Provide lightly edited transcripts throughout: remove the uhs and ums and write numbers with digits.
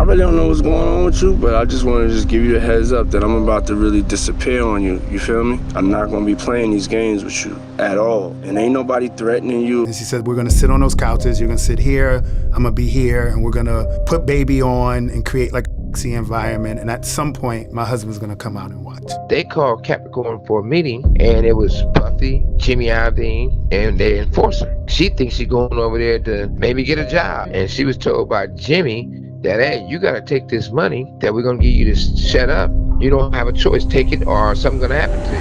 really don't know what's going on with you, but I just want to just give you a heads up that I'm about to really disappear on you. You feel me? I'm not going to be playing these games with you at all. And ain't nobody threatening you. She said, we're going to sit on those couches. You're going to sit here. I'm going to be here. And we're going to put baby on and create like a environment. And at some point, my husband's going to come out and watch. They called Capricorn for a meeting, and it was Puffy, Jimmy Iovine, and their enforcer. She thinks she's going over there to maybe get a job. And she was told by Jimmy that, hey, you got to take this money that we're going to give you to shut up. You don't have a choice. Take it or something's going to happen to you.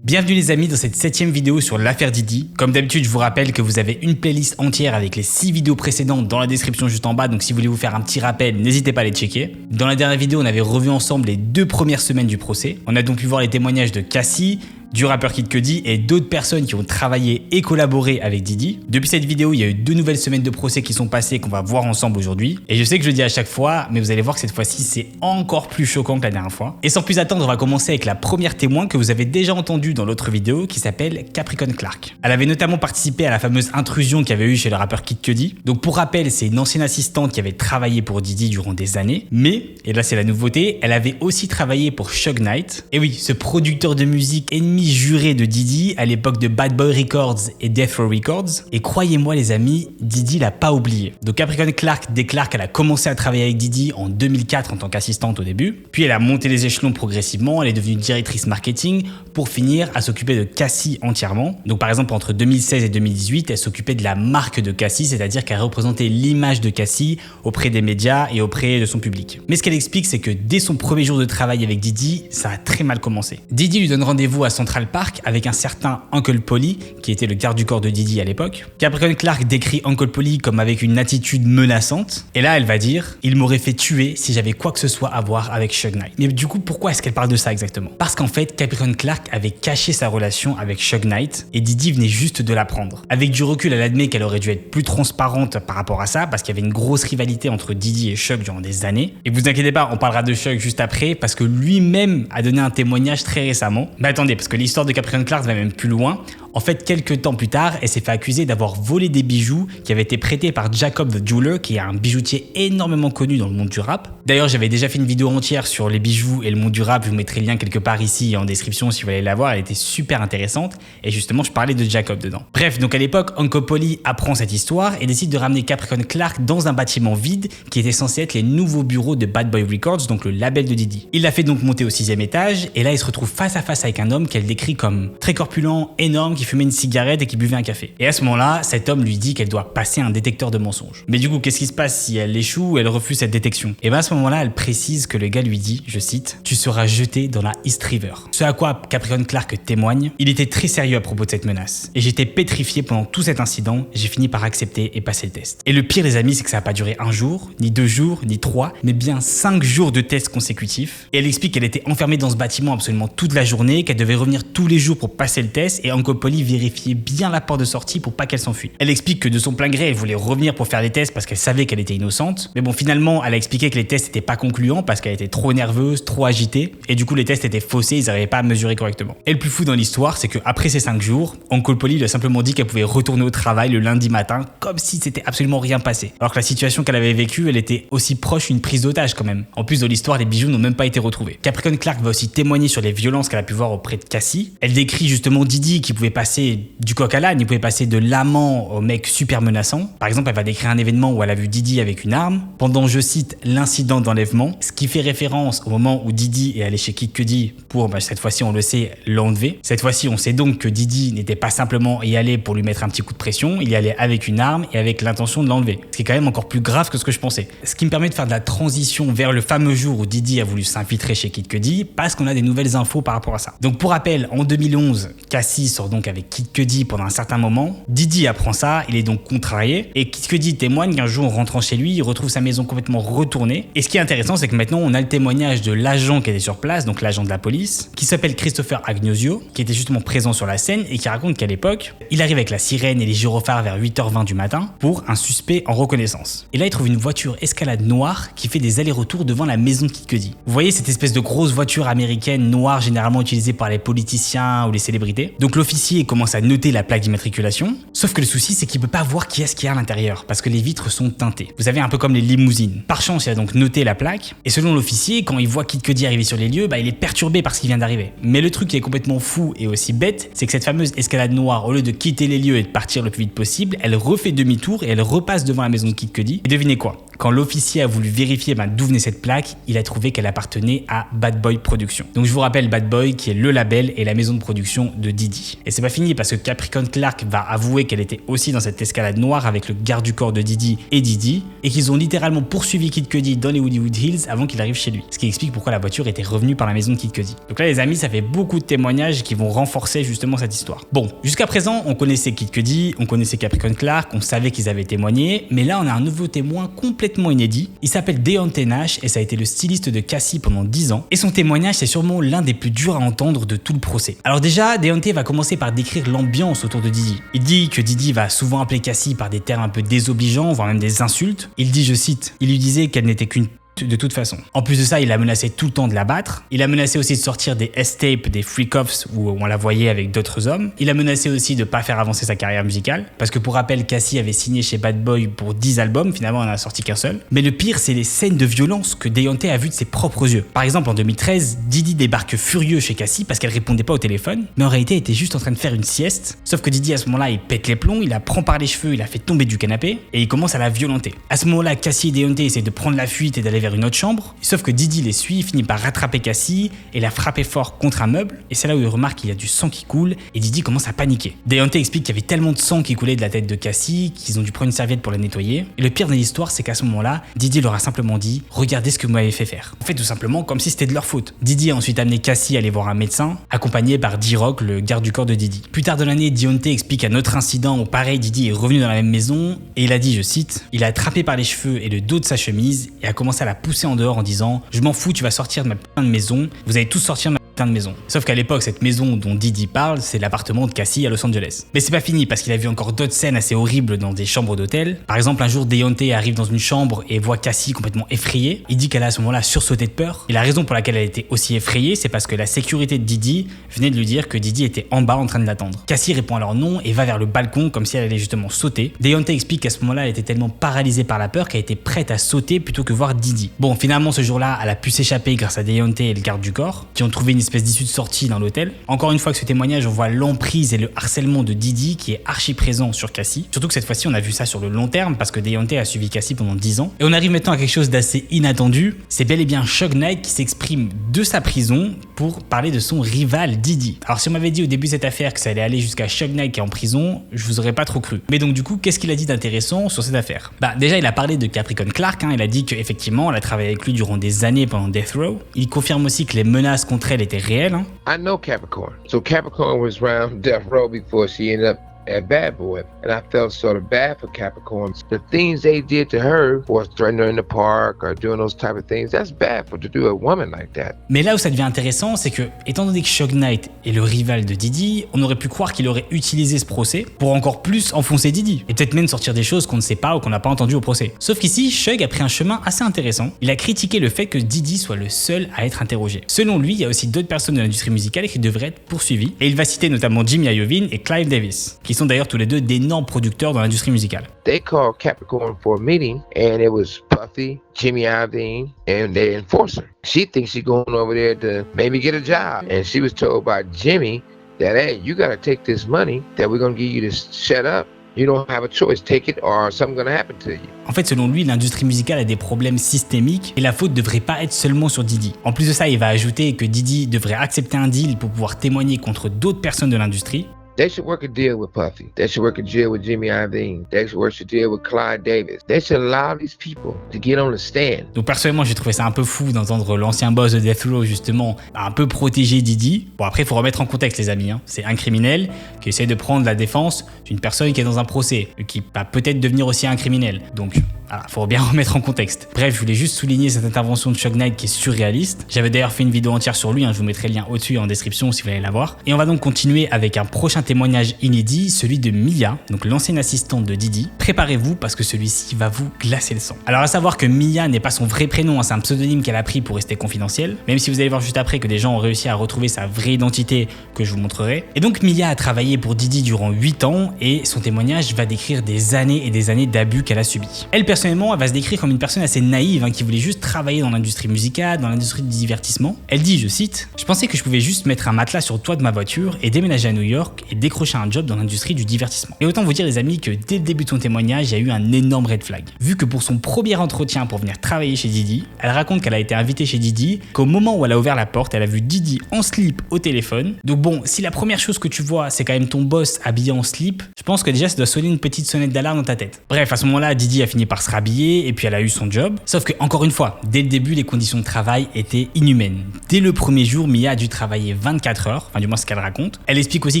Bienvenue les amis dans cette 7e vidéo sur l'affaire Diddy. Comme d'habitude, je vous rappelle que vous avez une playlist entière avec les 6 vidéos précédentes dans la description juste en bas. Donc si vous voulez vous faire un petit rappel, n'hésitez pas à les checker. Dans la dernière vidéo, on avait revu ensemble les 2 premières semaines du procès. On a donc pu voir les témoignages de Cassie, du rappeur Kid Cudi et d'autres personnes qui ont travaillé et collaboré avec Diddy. Depuis cette vidéo, il y a eu 2 nouvelles semaines de procès qui sont passées qu'on va voir ensemble aujourd'hui. Et je sais que je le dis à chaque fois, mais vous allez voir que cette fois-ci, c'est encore plus choquant que la dernière fois. Et sans plus attendre, on va commencer avec la première témoin que vous avez déjà entendue dans l'autre vidéo qui s'appelle Capricorn Clark. Elle avait notamment participé à la fameuse intrusion qu'il y avait eu chez le rappeur Kid Cudi. Donc pour rappel, c'est une ancienne assistante qui avait travaillé pour Diddy durant des années. Mais, et là c'est la nouveauté, elle avait aussi travaillé pour Suge Knight. Et oui, ce producteur de musique ennemi juré de Diddy à l'époque de Bad Boy Records et Death Row Records. Et croyez-moi les amis, Diddy l'a pas oublié. Donc Capricorn Clark déclare qu'elle a commencé à travailler avec Diddy en 2004 en tant qu'assistante au début. Puis elle a monté les échelons progressivement, elle est devenue directrice marketing pour finir à s'occuper de Cassie entièrement. Donc par exemple entre 2016 et 2018, elle s'occupait de la marque de Cassie, c'est-à-dire qu'elle représentait l'image de Cassie auprès des médias et auprès de son public. Mais ce qu'elle explique, c'est que dès son premier jour de travail avec Diddy, ça a très mal commencé. Diddy lui donne rendez-vous à Central Park avec un certain Uncle Polly, qui était le garde du corps de Diddy à l'époque. Capricorn Clark décrit Uncle Polly comme avec une attitude menaçante. Et là, elle va dire « Il m'aurait fait tuer si j'avais quoi que ce soit à voir avec Suge Knight ». Mais du coup, pourquoi est-ce qu'elle parle de ça exactement? Parce qu'en fait, Capricorn Clark avait caché sa relation avec Suge Knight et Diddy venait juste de l'apprendre. Avec du recul, elle admet qu'elle aurait dû être plus transparente par rapport à ça, parce qu'il y avait une grosse rivalité entre Diddy et Suge durant des années. Et vous inquiétez pas, on parlera de Suge juste après, parce que lui-même a donné un témoignage très récemment. Mais attendez, parce que l'histoire de Capricorn Clark va même plus loin. En fait, quelques temps plus tard, elle s'est fait accuser d'avoir volé des bijoux qui avaient été prêtés par Jacob the Jeweler, qui est un bijoutier énormément connu dans le monde du rap. D'ailleurs, j'avais déjà fait une vidéo entière sur les bijoux et le monde du rap, je vous mettrai le lien quelque part ici en description si vous voulez la voir, elle était super intéressante et justement, je parlais de Jacob dedans. Bref, donc à l'époque, Uncle Polly apprend cette histoire et décide de ramener Capricorn Clark dans un bâtiment vide qui était censé être les nouveaux bureaux de Bad Boy Records, donc le label de Diddy. Il l'a fait donc monter au 6e étage et là, il se retrouve face à face avec un homme qu'elle décrit comme très corpulent, énorme, qui fumait une cigarette et qui buvait un café. Et à ce moment-là, cet homme lui dit qu'elle doit passer un détecteur de mensonges. Mais du coup, qu'est-ce qui se passe si elle échoue ou elle refuse cette détection? Et bien à ce moment-là, elle précise que le gars lui dit, je cite, « Tu seras jeté dans la East River ». Ce à quoi Capricorn Clark témoigne, il était très sérieux à propos de cette menace. Et j'étais pétrifié pendant tout cet incident, j'ai fini par accepter et passer le test. Et le pire les amis, c'est que ça n'a pas duré 1 jour, ni 2 jours, ni 3, mais bien 5 jours de tests consécutifs. Et elle explique qu'elle était enfermée dans ce bâtiment absolument toute la journée, qu'elle devait revenir tous les jours pour passer le test et Uncle Polly vérifiait bien la porte de sortie pour pas qu'elle s'enfuit. Elle explique que de son plein gré, elle voulait revenir pour faire les tests parce qu'elle savait qu'elle était innocente. Mais bon, finalement, elle a expliqué que les tests n'étaient pas concluants parce qu'elle était trop nerveuse, trop agitée. Et du coup, les tests étaient faussés, ils n'arrivaient pas à mesurer correctement. Et le plus fou dans l'histoire, c'est qu'après ces 5 jours, Uncle Polly lui a simplement dit qu'elle pouvait retourner au travail le lundi matin comme si c'était absolument rien passé. Alors que la situation qu'elle avait vécue, elle était aussi proche d'une prise d'otage quand même. En plus, dans l'histoire, les bijoux n'ont même pas été retrouvés. Capricorn Clark va aussi témoigner sur les violences qu'elle a pu voir auprès de Cassie. Elle décrit justement Diddy qui pouvait passer du coq à l'âne, il pouvait passer de l'amant au mec super menaçant. Par exemple, elle va décrire un événement où elle a vu Diddy avec une arme pendant, je cite, l'incident d'enlèvement, ce qui fait référence au moment où Diddy est allé chez Kid Cudi pour, cette fois-ci on le sait, l'enlever. Cette fois-ci, on sait donc que Diddy n'était pas simplement y aller pour lui mettre un petit coup de pression, il y allait avec une arme et avec l'intention de l'enlever. Ce qui est quand même encore plus grave que ce que je pensais. Ce qui me permet de faire de la transition vers le fameux jour où Diddy a voulu s'infiltrer chez Kid Cudi parce qu'on a des nouvelles infos par rapport à ça. Donc pour rappel, en 2011, Cassie sort donc avec Kid Cudi pendant un certain moment. Diddy apprend ça, il est donc contrarié et Kid Cudi témoigne qu'un jour en rentrant chez lui, il retrouve sa maison complètement retournée. Et ce qui est intéressant, c'est que maintenant on a le témoignage de l'agent qui était sur place, donc l'agent de la police, qui s'appelle Christopher Agnosio, qui était justement présent sur la scène et qui raconte qu'à l'époque, il arrive avec la sirène et les gyrophares vers 8h20 du matin pour un suspect en reconnaissance. Et là, il trouve une voiture escalade noire qui fait des allers-retours devant la maison de Kid Cudi. Vous voyez cette espèce de grosse voiture américaine noire généralement utilisée par les politiciens ou les célébrités. Donc l'officier l'officier commence à noter la plaque d'immatriculation, sauf que le souci c'est qu'il peut pas voir qui est-ce qu'il y a à l'intérieur, parce que les vitres sont teintées. Vous savez, un peu comme les limousines. Par chance, il a donc noté la plaque, et selon l'officier, quand il voit Kid Cudi arriver sur les lieux, il est perturbé par ce qui vient d'arriver. Mais le truc qui est complètement fou et aussi bête, c'est que cette fameuse escalade noire, au lieu de quitter les lieux et de partir le plus vite possible, elle refait demi-tour et elle repasse devant la maison de Kid Cudi. Et devinez quoi? Quand l'officier a voulu vérifier d'où venait cette plaque, il a trouvé qu'elle appartenait à Bad Boy Productions. Donc je vous rappelle Bad Boy qui est le label et la maison de production de Diddy. Et c'est pas fini parce que Capricorn Clark va avouer qu'elle était aussi dans cette escalade noire avec le garde du corps de Diddy et Diddy et qu'ils ont littéralement poursuivi Kid Cudi dans les Hollywood Hills avant qu'il arrive chez lui. Ce qui explique pourquoi la voiture était revenue par la maison de Kid Cudi. Donc là les amis, ça fait beaucoup de témoignages qui vont renforcer justement cette histoire. Bon, jusqu'à présent on connaissait Kid Cudi, on connaissait Capricorn Clark, on savait qu'ils avaient témoigné, mais là on a un nouveau témoin complètement inédit. Il s'appelle Deontay Nash et ça a été le styliste de Cassie pendant 10 ans. Et son témoignage, c'est sûrement l'un des plus durs à entendre de tout le procès. Alors déjà, Deontay va commencer par décrire l'ambiance autour de Diddy. Il dit que Diddy va souvent appeler Cassie par des termes un peu désobligeants, voire même des insultes. Il dit, je cite, il lui disait qu'elle n'était qu'une de toute façon. En plus de ça, il a menacé tout le temps de la battre. Il a menacé aussi de sortir des S-tapes, des freak-offs où on la voyait avec d'autres hommes. Il a menacé aussi de pas faire avancer sa carrière musicale. Parce que pour rappel, Cassie avait signé chez Bad Boy pour 10 albums. Finalement, on en a sorti qu'un seul. Mais le pire, c'est les scènes de violence que Deontay a vues de ses propres yeux. Par exemple, en 2013, Diddy débarque furieux chez Cassie parce qu'elle répondait pas au téléphone. Mais en réalité, elle était juste en train de faire une sieste. Sauf que Diddy, à ce moment-là, il pète les plombs, il la prend par les cheveux, il la fait tomber du canapé et il commence à la violenter. À ce moment-là, Cassie et Deontay essaient de prendre la fuite et d'aller vers une autre chambre. Sauf que Diddy les suit, finit par rattraper Cassie et la frapper fort contre un meuble. Et c'est là où il remarque qu'il y a du sang qui coule et Diddy commence à paniquer. Deontay explique qu'il y avait tellement de sang qui coulait de la tête de Cassie qu'ils ont dû prendre une serviette pour la nettoyer. Et le pire de l'histoire, c'est qu'à ce moment-là, Diddy leur a simplement dit « Regardez ce que vous m'avez fait faire ». En fait, tout simplement comme si c'était de leur faute. Diddy a ensuite amené Cassie à aller voir un médecin, accompagné par D-Rock, le garde du corps de Diddy. Plus tard dans l'année, Deontay explique un autre incident où pareil, Diddy est revenu dans la même maison et il a dit, je cite, « Il a attrapé par les cheveux et le dos de sa chemise et a commencé à la pousser en dehors en disant « Je m'en fous, tu vas sortir de ma putain de maison, vous allez tous sortir de ma putain de maison. » Sauf qu'à l'époque, cette maison dont Diddy parle, c'est l'appartement de Cassie à Los Angeles. Mais c'est pas fini parce qu'il a vu encore d'autres scènes assez horribles dans des chambres d'hôtel. Par exemple, un jour, Deontay arrive dans une chambre et voit Cassie complètement effrayée. Il dit qu'elle a à ce moment-là sursauté de peur. Et la raison pour laquelle elle était aussi effrayée, c'est parce que la sécurité de Diddy venait de lui dire que Diddy était en bas en train de l'attendre. Cassie répond à leur nom et va vers le balcon comme si elle allait justement sauter. Deontay explique qu'à ce moment-là, elle était tellement paralysée par la peur qu'elle était prête à sauter plutôt que voir Diddy. Bon, finalement, ce jour-là, elle a pu s'échapper grâce à Deontay et le garde du corps, qui ont trouvé une espèce d'issue de sortie dans l'hôtel. Encore une fois, que ce témoignage, on voit l'emprise et le harcèlement de Diddy qui est archi présent sur Cassie. Surtout que cette fois-ci, on a vu ça sur le long terme parce que Deontay a suivi Cassie pendant 10 ans. Et on arrive maintenant à quelque chose d'assez inattendu. C'est bel et bien Suge Knight qui s'exprime de sa prison pour parler de son rival Diddy. Alors si on m'avait dit au début de cette affaire que ça allait aller jusqu'à Suge Knight qui est en prison, je vous aurais pas trop cru. Mais donc du coup, qu'est-ce qu'il a dit d'intéressant sur cette affaire? Déjà, il a parlé de Capricorn Clark. Il a dit qu'effectivement, elle a travaillé avec lui durant des années pendant Death Row. Il confirme aussi que les menaces contre elle étaient réelles. I know Capricorn. So Capricorn was around Death Row before she ended up at Bad Boy, and I felt sort of bad for Capricorn. The things they did to her, was threatening her in the park or doing those type of things, that's bad to do a woman like that. Mais là où ça devient intéressant, c'est que, étant donné que Suge Knight est le rival de Diddy, on aurait pu croire qu'il aurait utilisé ce procès pour encore plus enfoncer Diddy, et peut-être même sortir des choses qu'on ne sait pas ou qu'on n'a pas entendues au procès. Sauf qu'ici, Suge a pris un chemin assez intéressant. Il a critiqué le fait que Diddy soit le seul à être interrogé. Selon lui, il y a aussi d'autres personnes de l'industrie musicale qui devraient être poursuivies, et il va citer notamment Jimmy Iovine et Clive Davis, qui sont d'ailleurs tous les deux d'énormes producteurs dans l'industrie musicale. They called Capricorn for a meeting, and it was Puffy, Jimmy Iovine, and their enforcer. She thinks she's going over there to maybe get a job, and she was told by Jimmy that, hey, you got to take this money that we're going to give you to shut up. You don't have a choice, take it or something's going to happen to you. En fait, selon lui, l'industrie musicale a des problèmes systémiques et la faute devrait pas être seulement sur Diddy. En plus de ça, il va ajouter que Diddy devrait accepter un deal pour pouvoir témoigner contre d'autres personnes de l'industrie. They should work a deal with Puffy. They should work a deal with Jimmy Iovine. They should work a deal with Clive Davis. They should allow these people to get on the stand. Donc personnellement, j'ai trouvé ça un peu fou d'entendre l'ancien boss de Death Row justement un peu protéger Diddy. Bon après, il faut remettre en contexte les amis. C'est un criminel qui essaie de prendre la défense d'une personne qui est dans un procès, qui va peut-être devenir aussi un criminel. Donc Voilà, faut bien remettre en contexte. Bref, je voulais juste souligner cette intervention de Suge Knight qui est surréaliste. J'avais d'ailleurs fait une vidéo entière sur lui, je vous mettrai le lien au-dessus en description si vous voulez la voir. Et on va donc continuer avec un prochain témoignage inédit, celui de Mia, donc l'ancienne assistante de Diddy. Préparez-vous parce que celui-ci va vous glacer le sang. Alors à savoir que Mia n'est pas son vrai prénom, c'est un pseudonyme qu'elle a pris pour rester confidentiel, même si vous allez voir juste après que des gens ont réussi à retrouver sa vraie identité que je vous montrerai. Et donc Mia a travaillé pour Diddy durant 8 ans et son témoignage va décrire des années et des années d'abus qu'elle a subis. Elle personnellement, elle va se décrire comme une personne assez naïve qui voulait juste travailler dans l'industrie musicale, dans l'industrie du divertissement. Elle dit, je cite, « Je pensais que je pouvais juste mettre un matelas sur le toit de ma voiture et déménager à New York et décrocher un job dans l'industrie du divertissement. » Et autant vous dire les amis que dès le début de son témoignage, il y a eu un énorme red flag. Vu que pour son premier entretien pour venir travailler chez Diddy, elle raconte qu'elle a été invitée chez Diddy, qu'au moment où elle a ouvert la porte, elle a vu Diddy en slip au téléphone. Donc bon, si la première chose que tu vois, c'est quand même ton boss habillé en slip, je pense que déjà ça doit sonner une petite sonnette d'alarme dans ta tête. Bref, à ce moment-là, Diddy a fini par se rhabiller et puis elle a eu son job. Sauf que, encore une fois, dès le début, les conditions de travail étaient inhumaines. Dès le premier jour, Mia a dû travailler 24 heures, enfin du moins ce qu'elle raconte. Elle explique aussi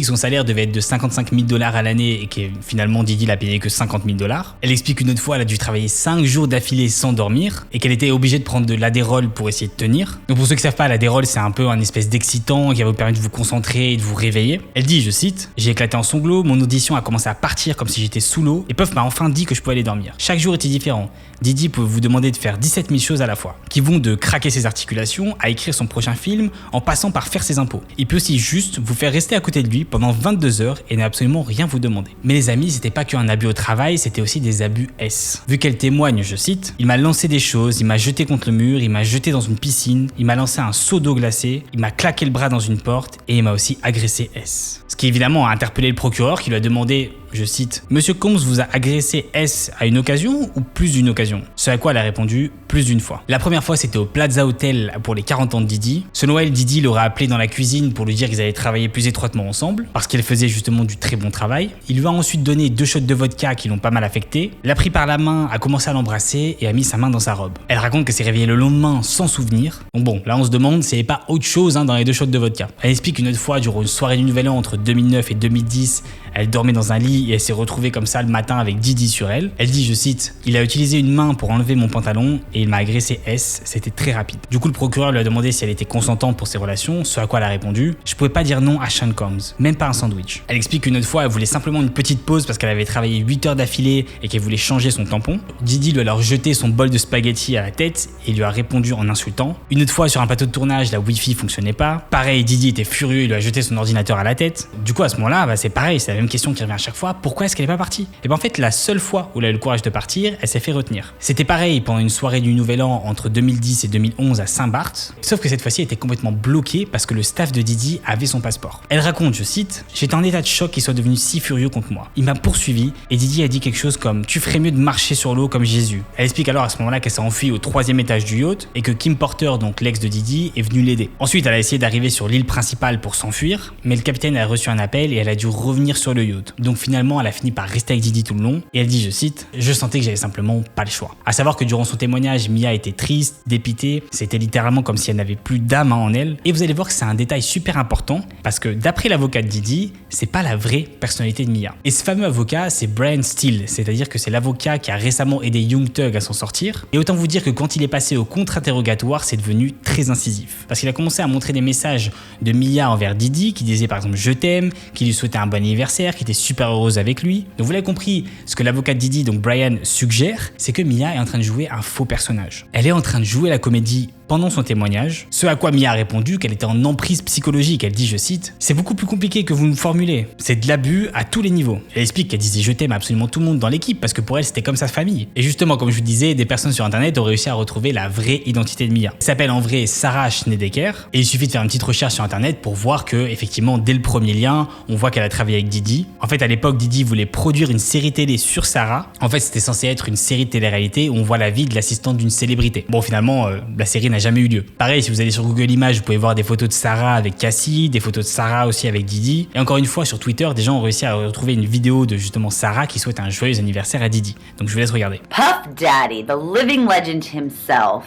que son salaire devait être de 55 000 $ à l'année et que finalement Diddy l'a payé que 50 000 $. Elle explique une autre fois, elle a dû travailler 5 jours d'affilée sans dormir et qu'elle était obligée de prendre de l'Adderall pour essayer de tenir. Donc pour ceux qui savent pas, l'Adderall c'est un peu un espèce d'excitant qui va vous permettre de vous concentrer et de vous réveiller. Elle dit, je cite, « J'ai éclaté en sanglots, mon audition a commencé à partir comme si j'étais sous l'eau et Puff m'a enfin dit que je pouvais aller dormir. Chaque jour était différent. Diddy peut vous demander de faire 17 000 choses à la fois, qui vont de craquer ses articulations à écrire son prochain film en passant par faire ses impôts. Il peut aussi juste vous faire rester à côté de lui pendant 22 heures et n'a absolument rien vous demander. » Mais les amis, c'était pas qu'un abus au travail, c'était aussi des abus S. Vu qu'elle témoigne, je cite, « Il m'a lancé des choses, il m'a jeté contre le mur, il m'a jeté dans une piscine, il m'a lancé un seau d'eau glacée, il m'a claqué le bras dans une porte et il m'a aussi agressé S. » Ce qui évidemment a interpellé le procureur qui lui a demandé, je cite, « Monsieur Combs vous a agressé S à une occasion ou plus d'une occasion ?» Ce à quoi elle a répondu plus d'une fois. La première fois c'était au Plaza Hotel pour les 40 ans de Diddy. Selon elle, Diddy l'aurait appelé dans la cuisine pour lui dire qu'ils allaient travailler plus étroitement ensemble parce qu'elle faisait justement du très bon travail. Il lui a ensuite donné 2 shots de vodka qui l'ont pas mal affecté, l'a pris par la main, a commencé à l'embrasser et a mis sa main dans sa robe. Elle raconte qu'elle s'est réveillée le lendemain sans souvenir. Donc bon, là on se demande s'il n'y avait pas autre chose dans les 2 shots de vodka. Elle explique une autre fois durant une soirée du Nouvel An entre 2009 et 2010, elle dormait dans un lit et elle s'est retrouvée comme ça le matin avec Diddy sur elle. Elle dit, je cite, « Il a utilisé une main pour enlever mon pantalon et il m'a agressé S, c'était très rapide. » Du coup, le procureur lui a demandé si elle était consentante pour ces relations, ce à quoi elle a répondu, « Je pouvais pas dire non à Sean Combs, même pas un sandwich. » Elle explique une autre fois, elle voulait simplement une petite pause parce qu'elle avait travaillé 8 heures d'affilée et qu'elle voulait changer son tampon. Diddy lui a alors jeté son bol de spaghetti à la tête et lui a répondu en insultant. Une autre fois, sur un plateau de tournage, la Wi-Fi fonctionnait pas. Pareil, Diddy était furieux, il lui a jeté son ordinateur à la tête. Du coup, à ce moment-là, c'est pareil, c'est la même question qui revient à chaque fois. Pourquoi est-ce qu'elle est pas partie? Et en fait, la seule fois où elle a eu le courage de partir, elle s'est fait retenir. C'était pareil pendant une soirée du Nouvel An entre 2010 et 2011 à Saint-Barth, sauf que cette fois-ci elle était complètement bloquée parce que le staff de Diddy avait son passeport. Elle raconte, je cite, « J'étais en état de choc qu'il soit devenu si furieux contre moi. Il m'a poursuivi et Diddy a dit quelque chose comme « Tu ferais mieux de marcher sur l'eau comme Jésus ». Elle explique alors à ce moment-là qu'elle s'est enfuie au 3e étage du yacht et que Kim Porter, donc l'ex de Diddy, est venu l'aider. Ensuite, elle a essayé d'arriver sur l'île principale pour s'enfuir, mais le capitaine a reçu un appel et elle a dû revenir sur le yacht. Donc finalement, elle a fini par rester avec Diddy tout le long et elle dit, je cite, « Je sentais que j'avais simplement pas le choix ». À savoir que durant son témoignage, Mia était triste, dépitée, c'était littéralement comme si elle n'avait plus d'âme en elle. Et vous allez voir que c'est un détail super important parce que d'après l'avocat de Diddy, c'est pas la vraie personnalité de Mia. Et ce fameux avocat, c'est Brian Steele, c'est-à-dire que c'est l'avocat qui a récemment aidé Young Thug à s'en sortir. Et autant vous dire que quand il est passé au contre-interrogatoire, c'est devenu très incisif. Parce qu'il a commencé à montrer des messages de Mia envers Diddy qui disait par exemple « Je t'aime », qui lui souhaitait un bon anniversaire, qui était super heureuse avec lui. Donc vous l'avez compris, ce que l'avocat de Diddy, donc Brian, suggère, c'est que Mia est en train de jouer un faux personnage. Elle est en train de jouer la comédie pendant son témoignage, ce à quoi Mia a répondu qu'elle était en emprise psychologique. Elle dit, je cite, « C'est beaucoup plus compliqué que vous me formulez. C'est de l'abus à tous les niveaux. » Elle explique qu'elle disait « Je t'aime » à absolument tout le monde dans l'équipe parce que pour elle, c'était comme sa famille. Et justement, comme je vous disais, des personnes sur internet ont réussi à retrouver la vraie identité de Mia. Elle s'appelle en vrai Sarah Schnedeker et il suffit de faire une petite recherche sur internet pour voir que, effectivement, dès le premier lien, on voit qu'elle a travaillé avec Diddy. En fait, à l'époque, Diddy voulait produire une série télé sur Sarah. En fait, c'était censé être une série de télé-réalité où on voit la vie de l'assistante d'une célébrité. Bon, finalement, la série n'a jamais eu lieu. Pareil, si vous allez sur Google Images, vous pouvez voir des photos de Sarah avec Cassie, des photos de Sarah aussi avec Diddy. Et encore une fois, sur Twitter, des gens ont réussi à retrouver une vidéo de justement Sarah qui souhaite un joyeux anniversaire à Diddy. Donc je vous laisse regarder. Puff Daddy, the living legend himself,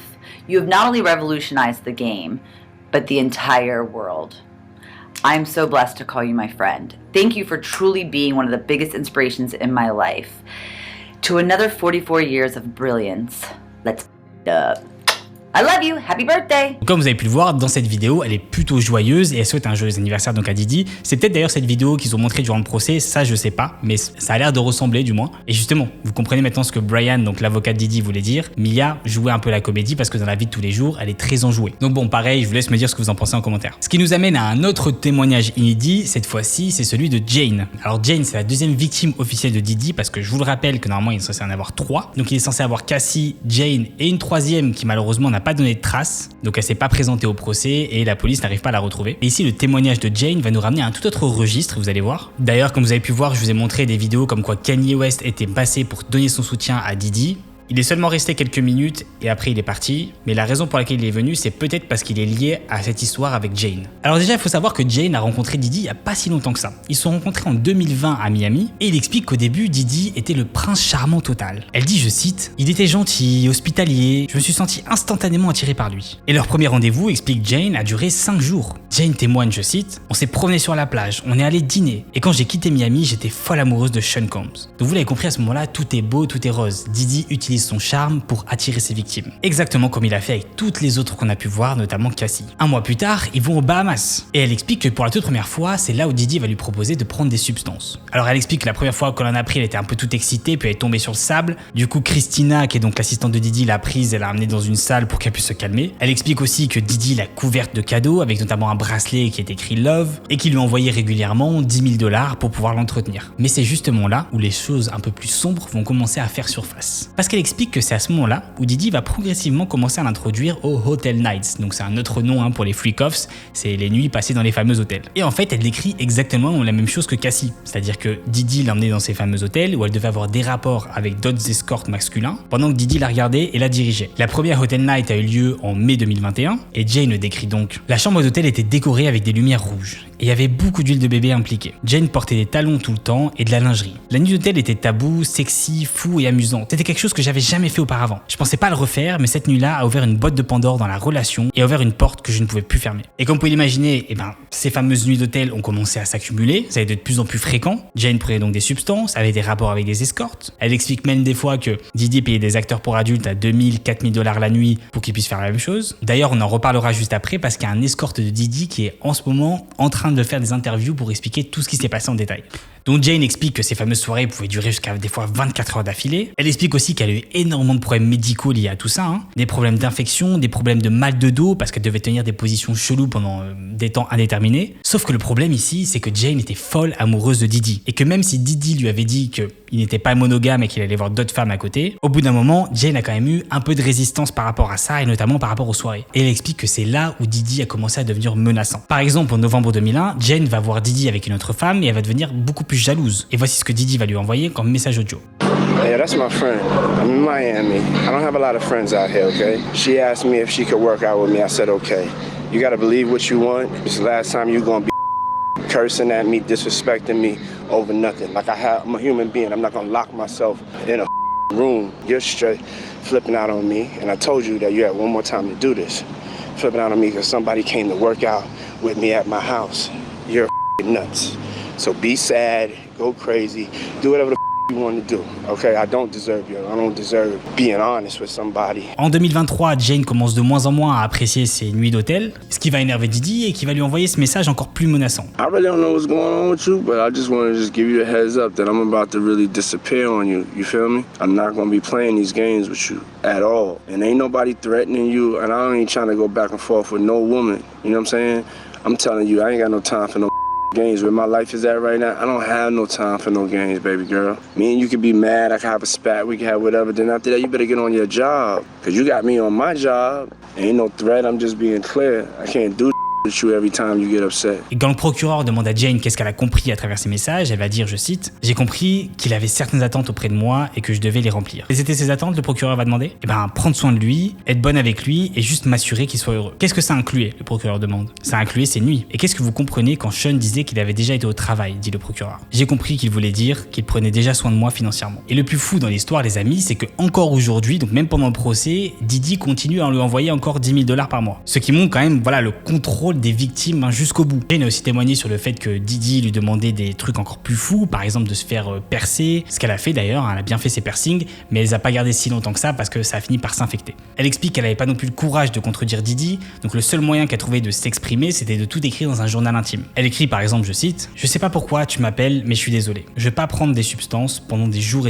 you have not only revolutionized the game, but the entire world. I'm so blessed to call you my friend. Thank you for truly being one of the biggest inspirations in my life. to another 44 years of brilliance. Let's f*** up. I love you, happy birthday! Comme vous avez pu le voir, dans cette vidéo, elle est plutôt joyeuse et elle souhaite un joyeux anniversaire donc à Diddy. C'est peut-être d'ailleurs cette vidéo qu'ils ont montrée durant le procès, ça je sais pas, mais ça a l'air de ressembler du moins. Et justement, vous comprenez maintenant ce que Brian, donc l'avocat de Diddy, voulait dire. Mia jouait un peu la comédie parce que dans la vie de tous les jours, elle est très enjouée. Donc bon, pareil, je vous laisse me dire ce que vous en pensez en commentaire. Ce qui nous amène à un autre témoignage inédit, cette fois-ci, c'est celui de Jane. Alors Jane, c'est la deuxième victime officielle de Diddy parce que je vous le rappelle que normalement il est censé en avoir 3. Donc il est censé avoir Cassie, Jane et une troisième qui malheureusement n'a pas donné de traces. Donc elle s'est pas présentée au procès et la police n'arrive pas à la retrouver. Et ici le témoignage de Jane va nous ramener à un tout autre registre, vous allez voir. D'ailleurs, comme vous avez pu voir, je vous ai montré des vidéos comme quoi Kanye West était passé pour donner son soutien à Diddy. Il est seulement resté quelques minutes et après il est parti, mais la raison pour laquelle il est venu, c'est peut-être parce qu'il est lié à cette histoire avec Jane. Alors déjà, il faut savoir que Jane a rencontré Diddy il n'y a pas si longtemps que ça. Ils se sont rencontrés en 2020 à Miami et il explique qu'au début, Diddy était le prince charmant total. Elle dit, je cite, « Il était gentil, hospitalier, je me suis senti instantanément attiré par lui. » Et leur premier rendez-vous, explique Jane, a duré 5 jours. Jane témoigne, je cite, « On s'est promené sur la plage, on est allé dîner et quand j'ai quitté Miami, j'étais folle amoureuse de Sean Combs. » Donc vous l'avez compris, à ce moment-là, tout est beau, tout est rose. Diddy utilise son charme pour attirer ses victimes. Exactement comme il a fait avec toutes les autres qu'on a pu voir, notamment Cassie. Un mois plus tard, ils vont aux Bahamas. Et elle explique que pour la toute première fois, c'est là où Diddy va lui proposer de prendre des substances. Alors elle explique que la première fois qu'on en a pris, elle était un peu toute excitée, puis elle est tombée sur le sable. Du coup, Christina, qui est donc l'assistante de Diddy, l'a prise, elle l'a amenée dans une salle pour qu'elle puisse se calmer. Elle explique aussi que Diddy l'a couverte de cadeaux, avec notamment un bracelet qui est écrit Love, et qui lui envoyait régulièrement $10 000 pour pouvoir l'entretenir. Mais c'est justement là où les choses un peu plus sombres vont commencer à faire surface. Parce qu'elle explique que c'est à ce moment-là où Diddy va progressivement commencer à l'introduire aux Hotel Nights. Donc c'est un autre nom pour les freak-offs, c'est les nuits passées dans les fameux hôtels. Et en fait, elle décrit exactement la même chose que Cassie. C'est-à-dire que Diddy l'emmenait dans ces fameux hôtels où elle devait avoir des rapports avec d'autres escortes masculins pendant que Diddy la regardait et la dirigeait. La première Hotel Night a eu lieu en mai 2021 et Jane le décrit donc. La chambre d'hôtel était décorée avec des lumières rouges et il y avait beaucoup d'huile de bébé impliquée. Jane portait des talons tout le temps et de la lingerie. La nuit d'hôtel était tabou, sexy, fou et amusant. C'était quelque chose que j'avais jamais fait auparavant. Je pensais pas le refaire, mais cette nuit-là a ouvert une boîte de Pandore dans la relation et a ouvert une porte que je ne pouvais plus fermer. Et comme vous pouvez l'imaginer, ces fameuses nuits d'hôtel ont commencé à s'accumuler, ça a été de plus en plus fréquent. Jane prenait donc des substances, avait des rapports avec des escortes. Elle explique même des fois que Diddy payait des acteurs pour adultes à $2 000, $4 000 la nuit pour qu'ils puissent faire la même chose. D'ailleurs, on en reparlera juste après parce qu'il y a un escorte de Diddy qui est en ce moment en train de faire des interviews pour expliquer tout ce qui s'est passé en détail. Donc Jane explique que ces fameuses soirées pouvaient durer jusqu'à des fois 24 heures d'affilée. Elle explique aussi qu'elle a eu énormément de problèmes médicaux liés à tout ça, des problèmes d'infection, des problèmes de mal de dos parce qu'elle devait tenir des positions cheloues pendant des temps indéterminés. Sauf que le problème ici, c'est que Jane était folle amoureuse de Diddy et que même si Diddy lui avait dit qu'il n'était pas monogame et qu'il allait voir d'autres femmes à côté, au bout d'un moment, Jane a quand même eu un peu de résistance par rapport à ça et notamment par rapport aux soirées. Et elle explique que c'est là où Diddy a commencé à devenir menaçant. Par exemple, en novembre 2001, Jane va voir Diddy avec une autre femme et elle va devenir beaucoup plus jalouse. Et voici ce que Diddy va lui envoyer comme message audio. Yeah, that's my friend. I'm in Miami. I don't have a lot of friends out here, okay? She asked me if she could work out with me. I said, okay. You gotta believe what you want. This is the last time you're gonna be cursing at me, disrespecting me over nothing. I'm a human being. I'm not gonna lock myself in a room. You're straight flipping out on me. And I told you that you had one more time to do this. Flipping out on me because somebody came to work out with me at my house. You're nuts. So be sad, go crazy, do whatever the you want to do. Okay, I don't deserve you. I don't deserve being honest with somebody. En 2023, Jane commence de moins en moins à apprécier ses nuits d'hôtel, ce qui va énerver Diddy et qui va lui envoyer ce message encore plus menaçant. I really don't know what's going on with you, but I just want to give you a heads up that I'm about to really disappear on you. You feel me? I'm not going to be playing these games with you at all. And ain't nobody threatening you, and I ain't trying to go back and forth with no woman. You know what I'm saying? I'm telling you, I ain't got no time for no games. Where my life is at right now, I don't have no time for no games, baby girl. Me and you can be mad, I can have a spat, we can have whatever. Then after that, you better get on your job. Cause you got me on my job. Ain't no threat, I'm just being clear. I can't do with you every time you get upset. Et quand le procureur demande à Jane qu'est-ce qu'elle a compris à travers ces messages, elle va dire, je cite, « J'ai compris qu'il avait certaines attentes auprès de moi et que je devais les remplir. » Et c'était ces attentes, le procureur va demander ? Prendre soin de lui, être bonne avec lui et juste m'assurer qu'il soit heureux. Qu'est-ce que ça incluait, le procureur demande ? Ça incluait ses nuits. Et qu'est-ce que vous comprenez quand Sean disait qu'il avait déjà été au travail, dit le procureur. J'ai compris qu'il voulait dire qu'il prenait déjà soin de moi financièrement. Et le plus fou dans l'histoire, les amis, c'est que encore aujourd'hui, donc même pendant le procès, Diddy continue à lui envoyer encore $10 000 par mois. Ce qui montre quand même, le contrôle parole des victimes jusqu'au bout. Jane a aussi témoigné sur le fait que Didi lui demandait des trucs encore plus fous, par exemple de se faire percer, ce qu'elle a fait d'ailleurs, elle a bien fait ses piercings, mais elle les a pas gardés si longtemps que ça parce que ça a fini par s'infecter. Elle explique qu'elle avait pas non plus le courage de contredire Didi, donc le seul moyen qu'elle trouvait de s'exprimer, c'était de tout écrire dans un journal intime. Elle écrit par exemple, je cite, « Je sais pas pourquoi tu m'appelles, mais je suis désolé. Je vais pas prendre des substances pendant des jours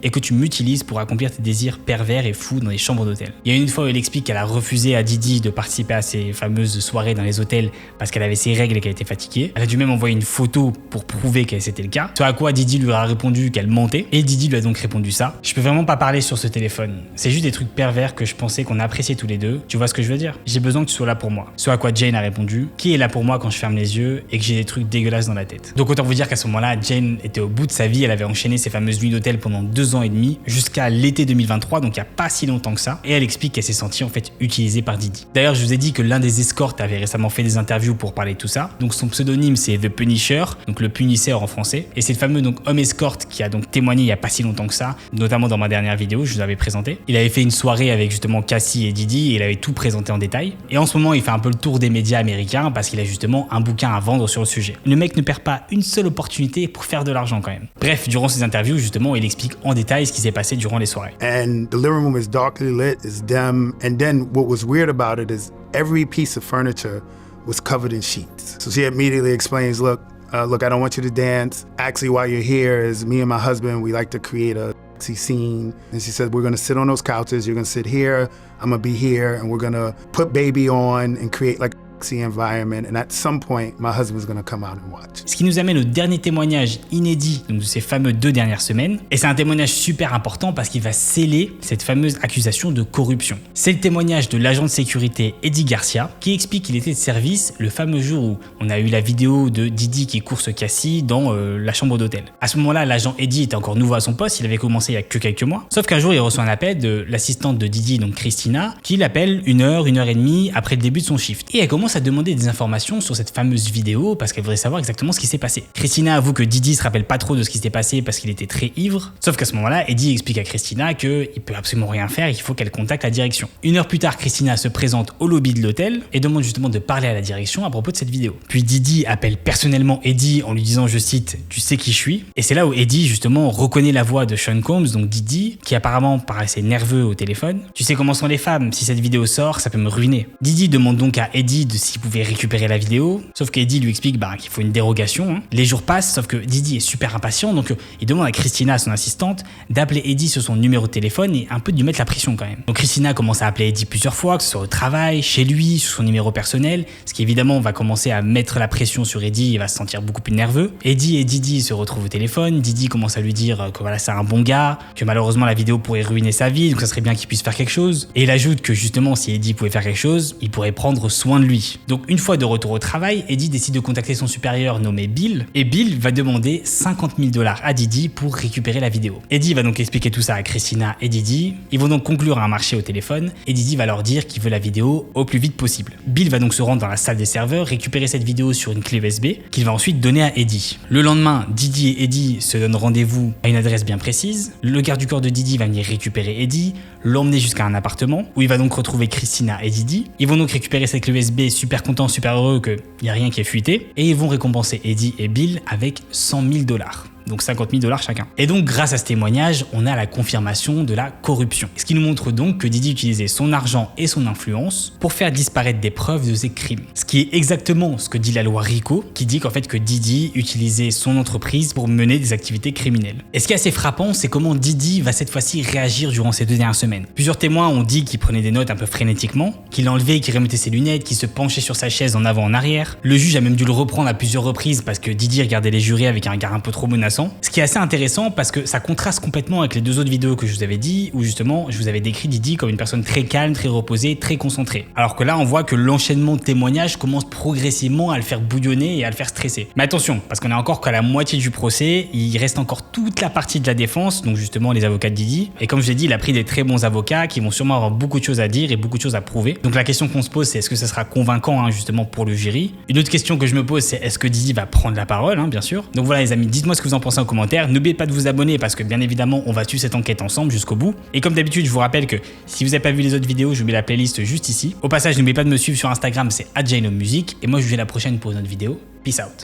et que tu m'utilises pour accomplir tes désirs pervers et fous dans les chambres d'hôtel. » Il y a une fois où elle explique qu'elle a refusé à Didi de participer à ces fameuses soirées dans les hôtels parce qu'elle avait ses règles et qu'elle était fatiguée. Elle a dû même envoyer une photo pour prouver que c'était le cas. Ce à quoi Didi lui a répondu qu'elle mentait et Didi lui a donc répondu ça. « Je peux vraiment pas parler sur ce téléphone. C'est juste des trucs pervers que je pensais qu'on appréciait tous les deux. Tu vois ce que je veux dire? J'ai besoin que tu sois là pour moi. » Ce à quoi Jane a répondu « Qui est là pour moi quand je ferme les yeux et que j'ai des trucs dégueulasses dans la tête? » Donc autant vous dire qu'à ce moment-là, Jane était au bout de sa vie. Elle avait enchaîné ses fameuses nuits d'hôtel pendant 2 ans et demi jusqu'à l'été 2023, donc il n'y a pas si longtemps que ça. Et elle explique qu'elle s'est sentie en fait utilisée par Didi. D'ailleurs, je vous ai dit que l'un des escortes avait récemment fait des interviews pour parler de tout ça. Donc son pseudonyme c'est The Punisher, donc le punisseur en français. Et c'est le fameux donc homme escorte qui a donc témoigné il n'y a pas si longtemps que ça, notamment dans ma dernière vidéo, je vous avais présenté. Il avait fait une soirée avec justement Cassie et Didi et il avait tout présenté en détail. Et en ce moment, il fait un peu le tour des médias américains parce qu'il a justement un bouquin à vendre sur le sujet. Le mec ne perd pas une seule opportunité pour faire de l'argent quand même. Bref, durant ses interviews, justement, il explique en détail ce qui s'est passé durant les soirées. And the living room is darkly lit, it's dim. And then what was weird about it is every piece of furniture was covered in sheets. So she immediately explains, look, I don't want you to dance. Actually, while you're here is me and my husband, we like to create a sexy scene. And she said, we're gonna sit on those couches, you're gonna sit here, I'm gonna be here, and we're gonna put baby on and create like environment, and at some point my husband's gonna come out and watch. Ce qui nous amène au dernier témoignage inédit donc de ces fameux 2 dernières semaines, et c'est un témoignage super important parce qu'il va sceller cette fameuse accusation de corruption. C'est le témoignage de l'agent de sécurité Eddie Garcia qui explique qu'il était de service le fameux jour où on a eu la vidéo de Didi qui course Cassie dans la chambre d'hôtel. À ce moment-là, l'agent Eddie était encore nouveau à son poste, il avait commencé il y a que quelques mois, sauf qu'un jour il reçoit un appel de l'assistante de Didi, donc Christina, qui l'appelle 1 heure et demie après le début de son shift, et elle commence à demander des informations sur cette fameuse vidéo parce qu'elle voudrait savoir exactement ce qui s'est passé. Christina avoue que Didi se rappelle pas trop de ce qui s'est passé parce qu'il était très ivre, sauf qu'à ce moment-là, Eddie explique à Christina qu'il peut absolument rien faire et qu'il faut qu'elle contacte la direction. 1 heure plus tard, Christina se présente au lobby de l'hôtel et demande justement de parler à la direction à propos de cette vidéo. Puis Didi appelle personnellement Eddie en lui disant, je cite, « Tu sais qui je suis ?» Et c'est là où Eddie justement reconnaît la voix de Sean Combs, donc Didi, qui apparemment paraissait nerveux au téléphone. « Tu sais comment sont les femmes, si cette vidéo sort, ça peut me ruiner. » Didi demande donc à Eddie s'il pouvait récupérer la vidéo, sauf qu'Eddie lui explique qu'il faut une dérogation. Les jours passent, sauf que Didi est super impatient, donc il demande à Christina, son assistante, d'appeler Eddie sur son numéro de téléphone et un peu de lui mettre la pression quand même. Donc Christina commence à appeler Eddie plusieurs fois, que ce soit au travail, chez lui, sur son numéro personnel, ce qui évidemment va commencer à mettre la pression sur Eddie, il va se sentir beaucoup plus nerveux. Eddie et Didi se retrouvent au téléphone, Didi commence à lui dire que voilà, c'est un bon gars, que malheureusement la vidéo pourrait ruiner sa vie, donc ça serait bien qu'il puisse faire quelque chose. Et il ajoute que justement si Eddie pouvait faire quelque chose, il pourrait prendre soin de lui. Donc une fois de retour au travail, Eddie décide de contacter son supérieur nommé Bill, et Bill va demander 50 000 $ à Didi pour récupérer la vidéo. Eddie va donc expliquer tout ça à Christina et Didi, ils vont donc conclure un marché au téléphone, et Didi va leur dire qu'il veut la vidéo au plus vite possible. Bill va donc se rendre dans la salle des serveurs, récupérer cette vidéo sur une clé USB, qu'il va ensuite donner à Eddie. Le lendemain, Didi et Eddie se donnent rendez-vous à une adresse bien précise, le garde du corps de Didi va venir récupérer Eddie, l'emmener jusqu'à un appartement, où il va donc retrouver Christina et Didi. Ils vont donc récupérer cette clé USB, super contents, super heureux qu'il n'y a rien qui est fuité, et ils vont récompenser Eddie et Bill avec 100 000 $. Donc 50 000 $ chacun. Et donc grâce à ce témoignage, on a la confirmation de la corruption. Ce qui nous montre donc que Didi utilisait son argent et son influence pour faire disparaître des preuves de ses crimes. Ce qui est exactement ce que dit la loi RICO, qui dit qu'en fait que Didi utilisait son entreprise pour mener des activités criminelles. Et ce qui est assez frappant, c'est comment Didi va cette fois-ci réagir durant ces 2 dernières semaines. Plusieurs témoins ont dit qu'il prenait des notes un peu frénétiquement, qu'il enlevait et qu'il remettait ses lunettes, qu'il se penchait sur sa chaise en avant en arrière. Le juge a même dû le reprendre à plusieurs reprises parce que Didi regardait les jurés avec un regard un peu trop menaçant. Ce qui est assez intéressant parce que ça contraste complètement avec les 2 autres vidéos que je vous avais dit où justement je vous avais décrit Didi comme une personne très calme, très reposée, très concentrée. Alors que là on voit que l'enchaînement de témoignages commence progressivement à le faire bouillonner et à le faire stresser. Mais attention, parce qu'on est encore qu'à la moitié du procès, il reste encore toute la partie de la défense, donc justement les avocats de Didi. Et comme je l'ai dit, il a pris des très bons avocats qui vont sûrement avoir beaucoup de choses à dire et beaucoup de choses à prouver. Donc la question qu'on se pose c'est est-ce que ça sera convaincant justement pour le jury. Une autre question que je me pose c'est est-ce que Didi va prendre la parole, bien sûr. Donc voilà les amis, dites-moi ce que vous en pensez pensez en commentaire. N'oubliez pas de vous abonner parce que bien évidemment, on va suivre cette enquête ensemble jusqu'au bout. Et comme d'habitude, je vous rappelle que si vous n'avez pas vu les autres vidéos, je vous mets la playlist juste ici. Au passage, n'oubliez pas de me suivre sur Instagram, c'est @JainoMusic. Et moi, je vous dis à la prochaine pour une autre vidéo. Peace out.